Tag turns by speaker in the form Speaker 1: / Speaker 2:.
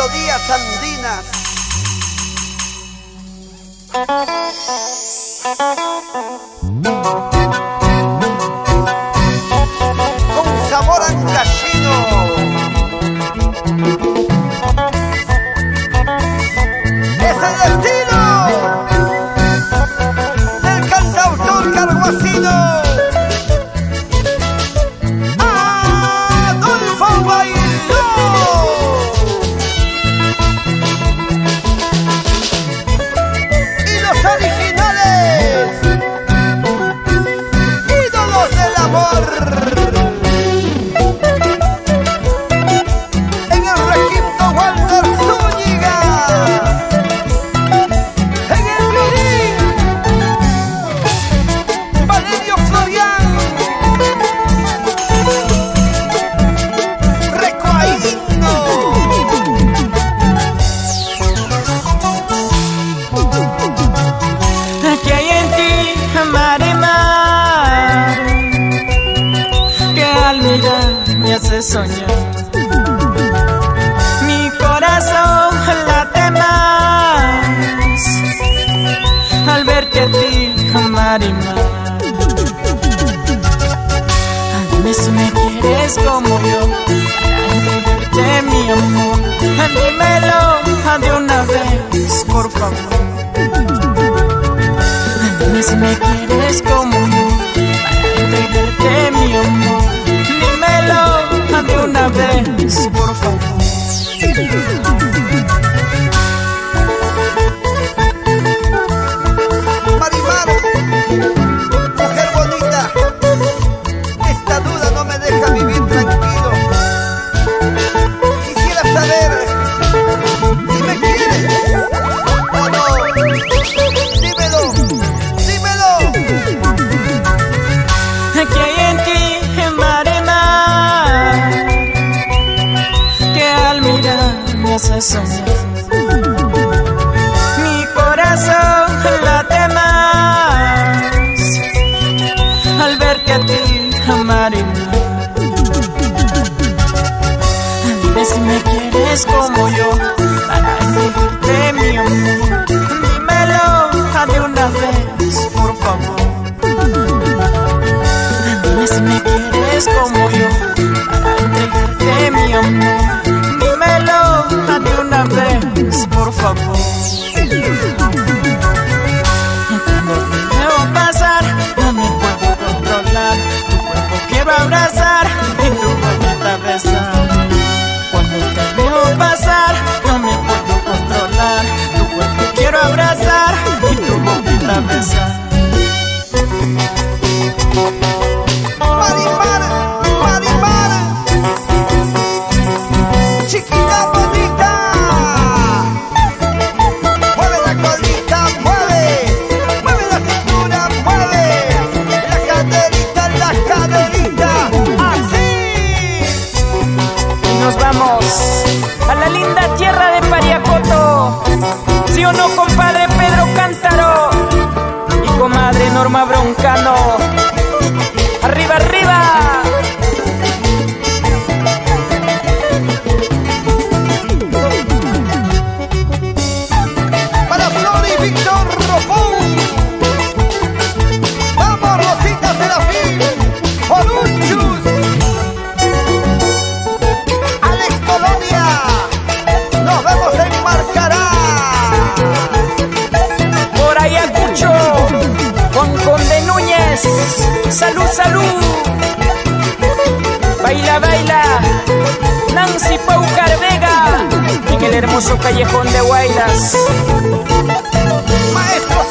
Speaker 1: melodías andinas. Con sabor ancashino. Es el destino del cantautor carguacino Adolfo Bailó. Y los originales ídolos del amor. En el requinto Walter Zúñiga. En el violín Valerio Florian. Recoaíno.
Speaker 2: ¿Qué hay en ti, Marimar? Que al mirar me hace soñar. Mi corazón late más al verte a ti, Marimar. Dime si me quieres como yo, para entenderte mi amor. Dímelo de una vez, por favor. Dime si me quieres como yo, para entregarte mi amor. Dímelo de una vez, por favor.
Speaker 1: Marimar, mujer bonita, esta duda no me deja vivir tranquilo. Quisiera saber si me quieres o no. Dímelo, dímelo.
Speaker 2: ¿Qué hay en ti, Marimar? Que al mirar me hace soñar. Mi corazón late más al verte a ti, Marimar. Dime si me quieres como yo, para entenderte mi amor. Dímelo de una vez, por favor. Dime si me quieres como yo, para entregarte mi amor. Dímelo de una vez, por favor. Cuando te veo pasar, no me puedo controlar. Tu cuerpo quiero abrazar y tu boquita besar. Cuando te veo pasar, no me puedo controlar. Tu cuerpo quiero abrazar y tu boquita besar.
Speaker 1: Marimar, Marimar, chiquita bonita. Mueve la colita, mueve, mueve la cintura, mueve la caderita, así.
Speaker 2: Y nos vamos a la linda tierra de Pariacoto. ¿Sí o no, compadre Pedro Cántaro? Y comadre Norma Broncano. ¡Arriba, arriba!
Speaker 1: Para Flor y Víctor Rofón. Vamos, Rosita Serafín, Olunchus, Alex Colonia. Nos vemos en Marcará.
Speaker 2: Por Ayacucho, Juan Conde Núñez. ¡Salud, salud! Baila, baila, Nancy Paucar Vega. En el hermoso callejón de Guaylas.
Speaker 1: Maestro